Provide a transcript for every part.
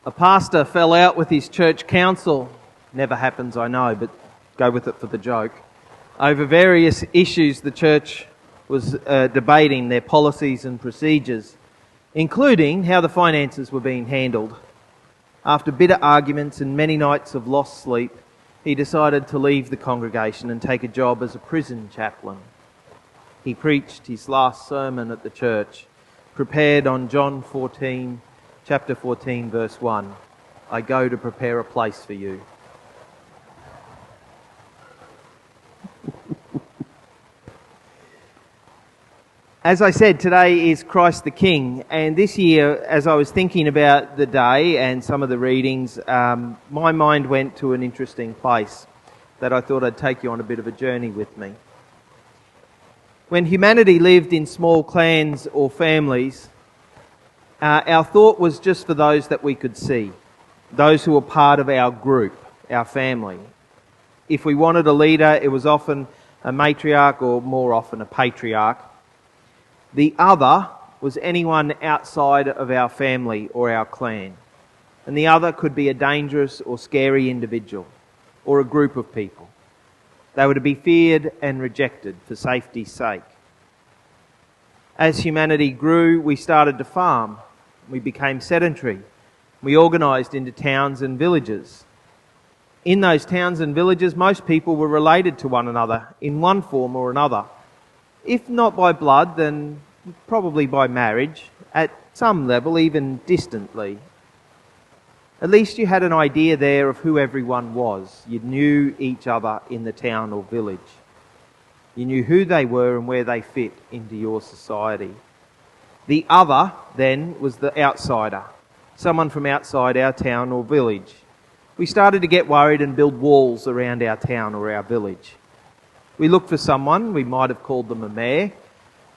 A pastor fell out with his church council. Never happens, I know, but go with it for the joke. Over various issues the church was debating, their policies and procedures, including how the finances were being handled. After bitter arguments and many nights of lost sleep, he decided to leave the congregation and take a job as a prison chaplain. He preached his last sermon at the church, prepared on chapter 14, verse 1. I go to prepare a place for you. As I said, today is Christ the King, and this year, as I was thinking about the day and some of the readings, my mind went to an interesting place that I thought I'd take you on a bit of a journey with me. When humanity lived in small clans or families, our thought was just for those that we could see, those who were part of our group, our family. If we wanted a leader, it was often a matriarch or more often a patriarch. The other was anyone outside of our family or our clan. And the other could be a dangerous or scary individual or a group of people. They were to be feared and rejected for safety's sake. As humanity grew, we started to farm. We became sedentary. We organised into towns and villages. In those towns and villages, most people were related to one another in one form or another. If not by blood, then probably by marriage, at some level, even distantly. At least you had an idea there of who everyone was. You knew each other in the town or village. You knew who they were and where they fit into your society. The other, then, was the outsider, someone from outside our town or village. We started to get worried and build walls around our town or our village. We looked for someone, we might have called them a mayor,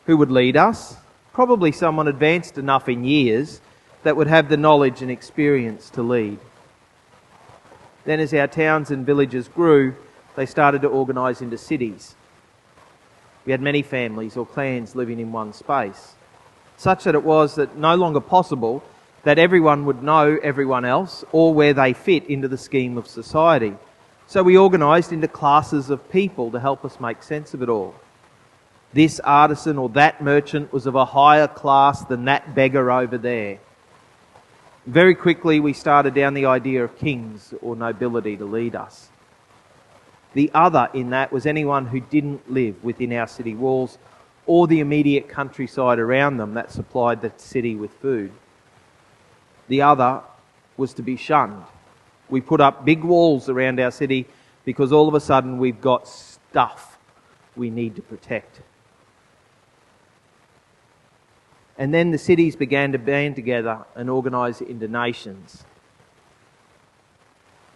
who would lead us, probably someone advanced enough in years that would have the knowledge and experience to lead. Then as our towns and villages grew, they started to organise into cities. We had many families or clans living in one space, such that it was that no longer possible that everyone would know everyone else or where they fit into the scheme of society. So we organised into classes of people to help us make sense of it all. This artisan or that merchant was of a higher class than that beggar over there. Very quickly we started down the idea of kings or nobility to lead us. The other in that was anyone who didn't live within our city walls or the immediate countryside around them that supplied the city with food. The other was to be shunned. We put up big walls around our city because all of a sudden we've got stuff we need to protect. And then the cities began to band together and organise into nations.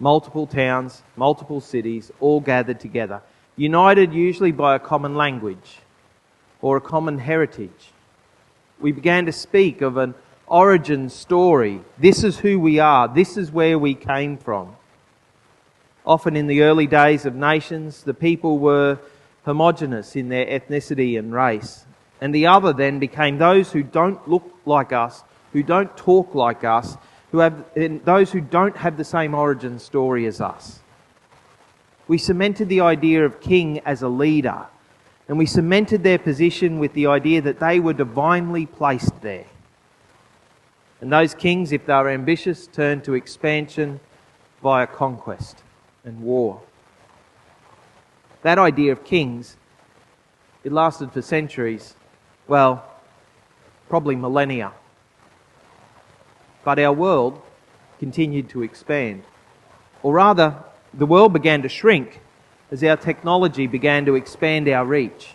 Multiple towns, multiple cities, all gathered together, united usually by a common language or a common heritage. We began to speak of an origin story. This is who we are. This is where we came from. Often in the early days of nations, the people were homogeneous in their ethnicity and race. And the other then became those who don't look like us, who don't talk like us, those who don't have the same origin story as us. We cemented the idea of king as a leader, and we cemented their position with the idea that they were divinely placed there. And those kings, if they were ambitious, turned to expansion via conquest and war. That idea of kings, it lasted for centuries, well, probably millennia. But our world continued to expand. Or rather, the world began to shrink as our technology began to expand our reach.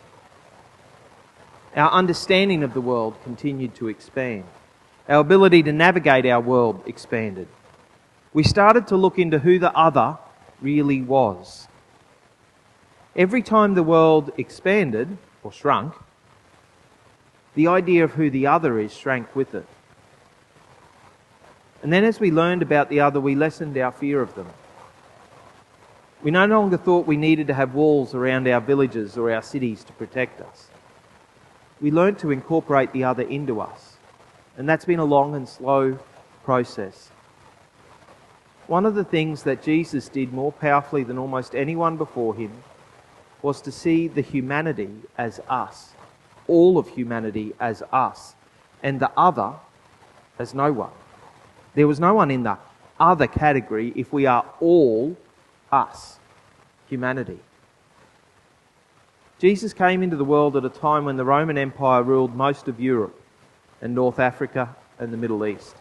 Our understanding of the world continued to expand. Our ability to navigate our world expanded. We started to look into who the other really was. Every time the world expanded, or shrunk, the idea of who the other is shrank with it. And then as we learned about the other, we lessened our fear of them. We no longer thought we needed to have walls around our villages or our cities to protect us. We learned to incorporate the other into us. And that's been a long and slow process. One of the things that Jesus did more powerfully than almost anyone before him was to see the humanity as us, all of humanity as us, and the other as no one. There was no one in the other category if we are all us, humanity. Jesus came into the world at a time when the Roman Empire ruled most of Europe and North Africa and the Middle East.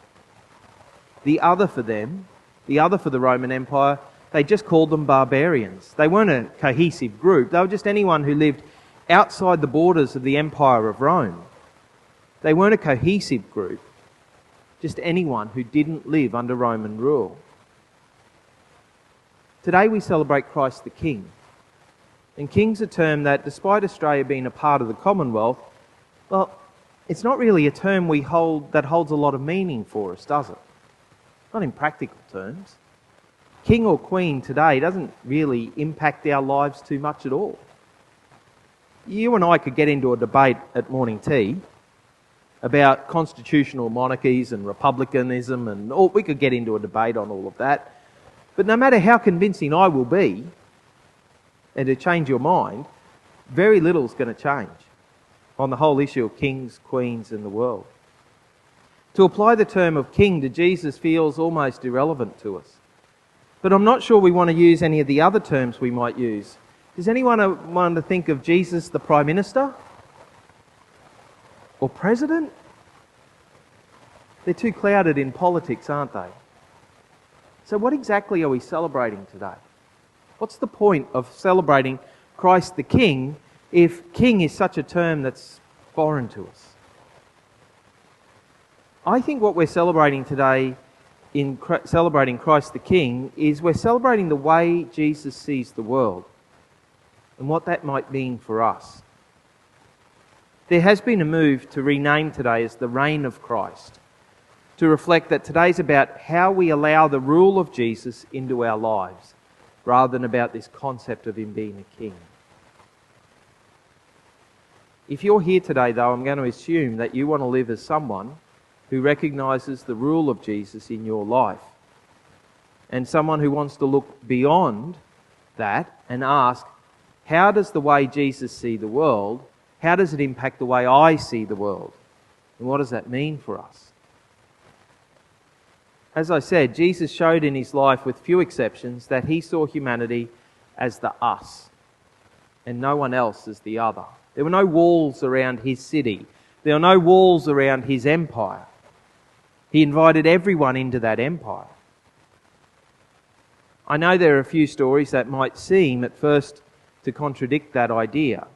The other for them, the other for the Roman Empire, they just called them barbarians. They weren't a cohesive group. They were just anyone who lived outside the borders of the Empire of Rome. They weren't a cohesive group. Just anyone who didn't live under Roman rule. Today we celebrate Christ the King. And King's a term that, despite Australia being a part of the Commonwealth, well, it's not really a term that holds a lot of meaning for us, does it? Not in practical terms. King or Queen today doesn't really impact our lives too much at all. You and I could get into a debate at morning tea about constitutional monarchies and republicanism, and we could get into a debate on all of that. But no matter how convincing I will be, and to change your mind, very little is going to change on the whole issue of kings, queens in the world. To apply the term of king to Jesus feels almost irrelevant to us. But I'm not sure we want to use any of the other terms we might use. Does anyone want to think of Jesus the Prime Minister? Or President? They're too clouded in politics, aren't they? So what exactly are we celebrating today? What's the point of celebrating Christ the King if king is such a term that's foreign to us? I think what we're celebrating today in celebrating Christ the King is we're celebrating the way Jesus sees the world and what that might mean for us. There has been a move to rename today as the Reign of Christ, to reflect that today's about how we allow the rule of Jesus into our lives, rather than about this concept of him being a king. If you're here today, though, I'm going to assume that you want to live as someone who recognises the rule of Jesus in your life, and someone who wants to look beyond that and ask, how does the way Jesus see the world, how does it impact the way I see the world? And what does that mean for us? As I said, Jesus showed in his life, with few exceptions, that he saw humanity as the us and no one else as the other. There were no walls around his city. There were no walls around his empire. He invited everyone into that empire. I know there are a few stories that might seem at first to contradict that idea.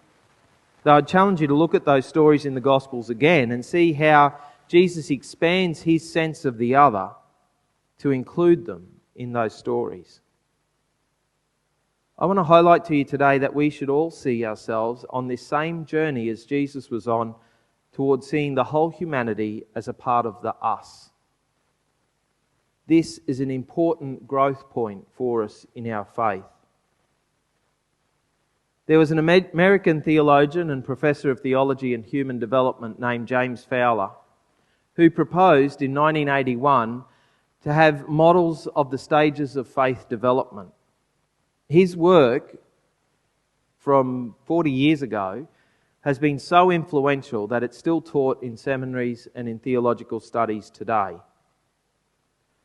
Though I'd challenge you to look at those stories in the Gospels again and see how Jesus expands his sense of the other to include them in those stories. I want to highlight to you today that we should all see ourselves on this same journey as Jesus was on, towards seeing the whole humanity as a part of the us. This is an important growth point for us in our faith. There was an American theologian and professor of theology and human development named James Fowler, who proposed in 1981 to have models of the stages of faith development. His work from 40 years ago has been so influential that it's still taught in seminaries and in theological studies today.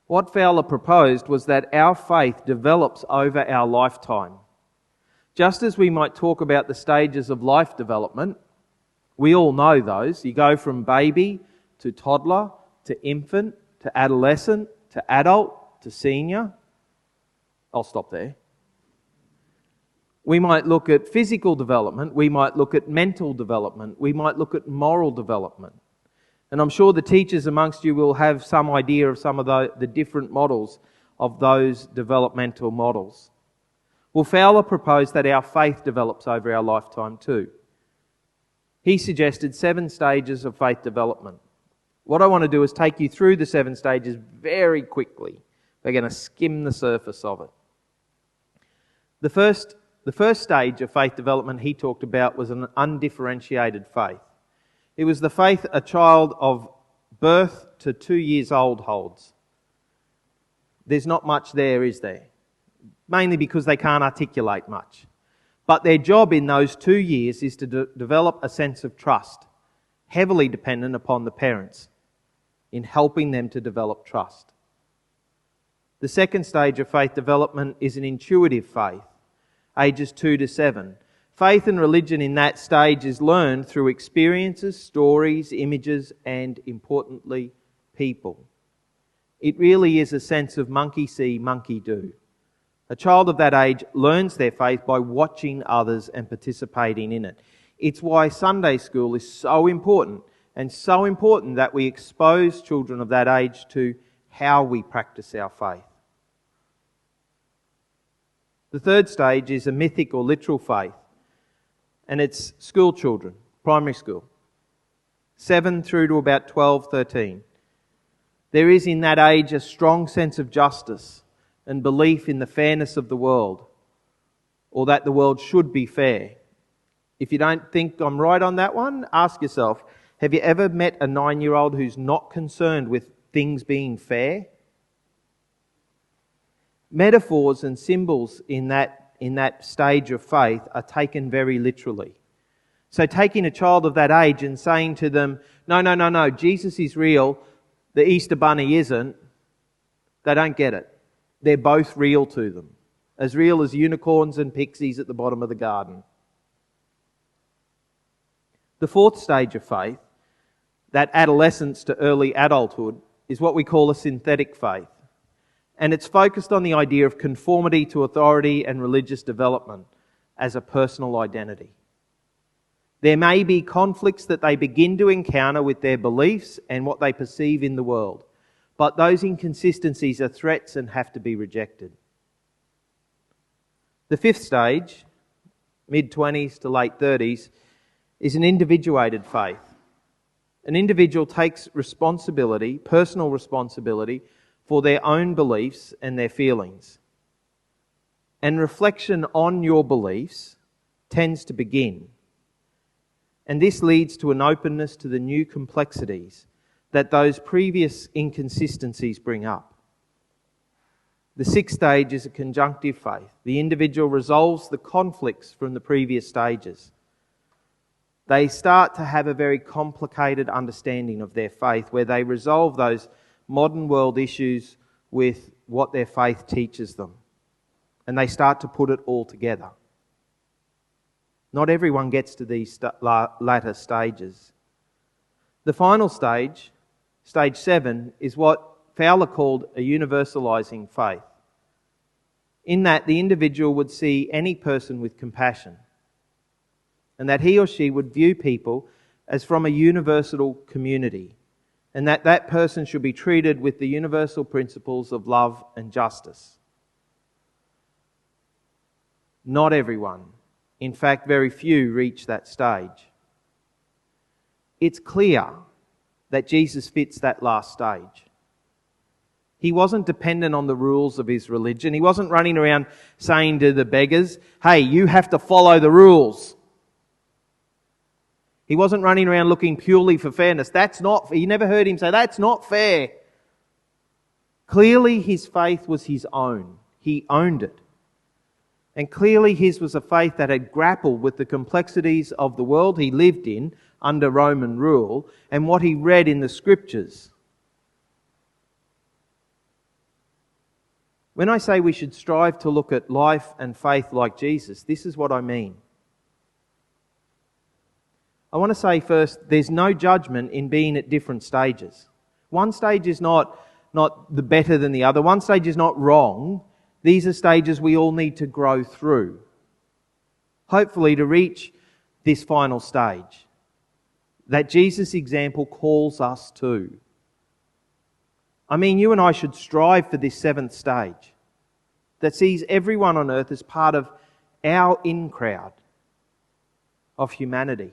What Fowler proposed was that our faith develops over our lifetime. Just as we might talk about the stages of life development, we all know those. You go from baby to toddler to infant to adolescent to adult to senior. I'll stop there. We might look at physical development, we might look at mental development, we might look at moral development. And I'm sure the teachers amongst you will have some idea of some of the different models of those developmental models. Well, Fowler proposed that our faith develops over our lifetime too. He suggested 7 stages of faith development. What I want to do is take you through the 7 stages very quickly. We're going to skim the surface of it. The first stage of faith development he talked about was an undifferentiated faith. It was the faith a child of birth to 2 years old holds. There's not much there, is there? Mainly because they can't articulate much. But their job in those 2 years is to develop a sense of trust, heavily dependent upon the parents in helping them to develop trust. The second stage of faith development is an intuitive faith, ages 2 to 7. Faith and religion in that stage is learned through experiences, stories, images, and importantly, people. It really is a sense of monkey see, monkey do. A child of that age learns their faith by watching others and participating in it. It's why Sunday school is so important, and so important that we expose children of that age to how we practice our faith. The third stage is a mythic or literal faith, and it's school children, primary school, 7 through to about 12, 13. There is in that age a strong sense of justice and belief in the fairness of the world, or that the world should be fair. If you don't think I'm right on that one, ask yourself, have you ever met a 9-year-old who's not concerned with things being fair? Metaphors and symbols in that stage of faith are taken very literally. So taking a child of that age and saying to them, no, Jesus is real, the Easter Bunny isn't, they don't get it. They're both real to them, as real as unicorns and pixies at the bottom of the garden. The fourth stage of faith, that adolescence to early adulthood, is what we call a synthetic faith. And it's focused on the idea of conformity to authority and religious development as a personal identity. There may be conflicts that they begin to encounter with their beliefs and what they perceive in the world. But those inconsistencies are threats and have to be rejected. The fifth stage, mid-20s to late 30s, is an individuated faith. An individual takes responsibility, personal responsibility, for their own beliefs and their feelings. And reflection on your beliefs tends to begin. And this leads to an openness to the new complexities that those previous inconsistencies bring up. The sixth stage is a conjunctive faith. The individual resolves the conflicts from the previous stages. They start to have a very complicated understanding of their faith, where they resolve those modern world issues with what their faith teaches them. And they start to put it all together. Not everyone gets to these latter stages. The final stage, stage 7, is what Fowler called a universalizing faith. In that, the individual would see any person with compassion, and that he or she would view people as from a universal community, and that that person should be treated with the universal principles of love and justice. Not everyone, in fact very few, reach that stage. It's clear that Jesus fits that last stage. He wasn't dependent on the rules of his religion. He wasn't running around saying to the beggars, hey, you have to follow the rules. He wasn't running around looking purely for fairness. You never heard him say, that's not fair. Clearly his faith was his own. He owned it. And clearly his was a faith that had grappled with the complexities of the world he lived in under Roman rule and what he read in the Scriptures. When I say we should strive to look at life and faith like Jesus, this is what I mean. I want to say first, there's no judgment in being at different stages. One stage is not the better than the other. One stage is not wrong. These are stages we all need to grow through, hopefully to reach this final stage that Jesus' example calls us to. I mean, you and I should strive for this 7th stage that sees everyone on earth as part of our in-crowd of humanity.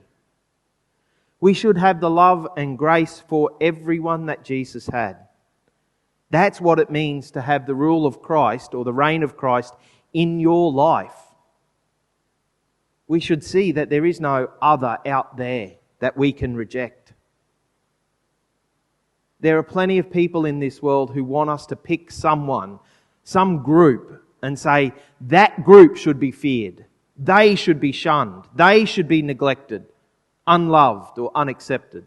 We should have the love and grace for everyone that Jesus had. That's what it means to have the rule of Christ or the reign of Christ in your life. We should see that there is no other out there that we can reject. There are plenty of people in this world who want us to pick someone, some group, and say, that group should be feared. They should be shunned. They should be neglected, unloved or unaccepted.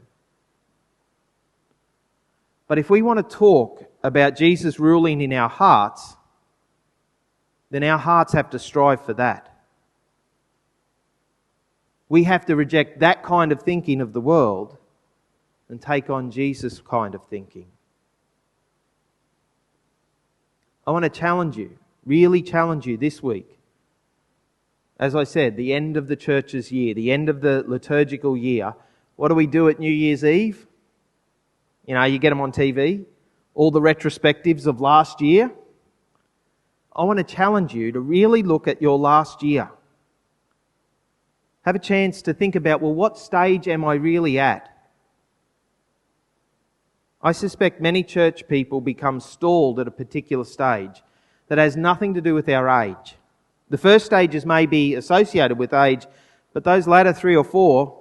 But if we want to talk about Jesus ruling in our hearts, then our hearts have to strive for that. We have to reject that kind of thinking of the world and take on Jesus' kind of thinking. I want to challenge you, really challenge you this week. As I said, the end of the church's year, the end of the liturgical year. What do we do at New Year's Eve? You know, you get them on TV, all the retrospectives of last year. I want to challenge you to really look at your last year. Have a chance to think about, well, what stage am I really at? I suspect many church people become stalled at a particular stage that has nothing to do with our age. The first stages may be associated with age, but those latter 3 or 4,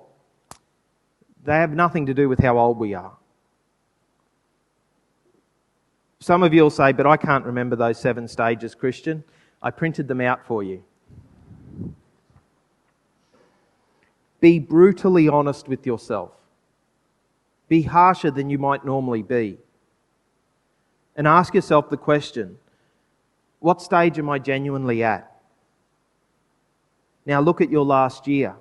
they have nothing to do with how old we are. Some of you will say, but I can't remember those 7 stages, Christian. I printed them out for you. Be brutally honest with yourself. Be harsher than you might normally be. And ask yourself the question, what stage am I genuinely at? Now look at your last year.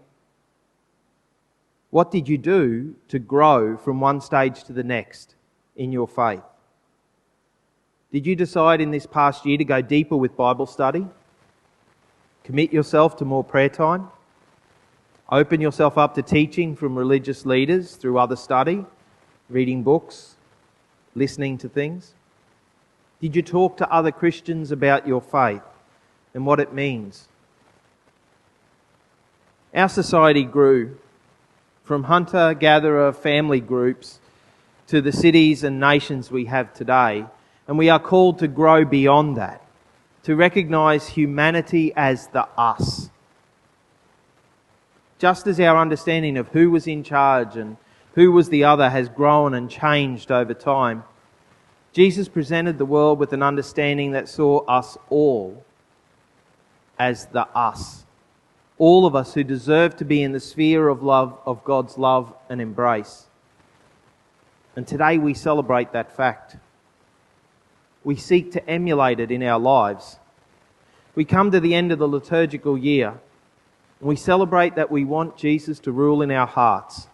What did you do to grow from one stage to the next in your faith? Did you decide in this past year to go deeper with Bible study? Commit yourself to more prayer time? Open yourself up to teaching from religious leaders through other study, reading books, listening to things? Did you talk to other Christians about your faith and what it means? Our society grew from hunter-gatherer family groups to the cities and nations we have today. And we are called to grow beyond that, to recognise humanity as the us. Just as our understanding of who was in charge and who was the other has grown and changed over time, Jesus presented the world with an understanding that saw us all as the us. All of us who deserve to be in the sphere of love, of God's love and embrace. And today we celebrate that fact. We seek to emulate it in our lives. We come to the end of the liturgical year and we celebrate that we want Jesus to rule in our hearts.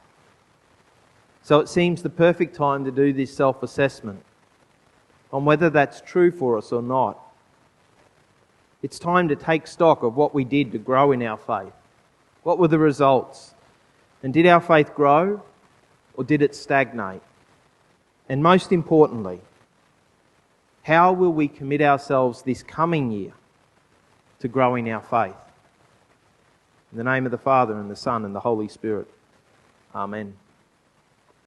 So it seems the perfect time to do this self-assessment on whether that's true for us or not. It's time to take stock of what we did to grow in our faith. What were the results? And did our faith grow or did it stagnate? And most importantly, how will we commit ourselves this coming year to growing our faith? In the name of the Father and the Son and the Holy Spirit. Amen.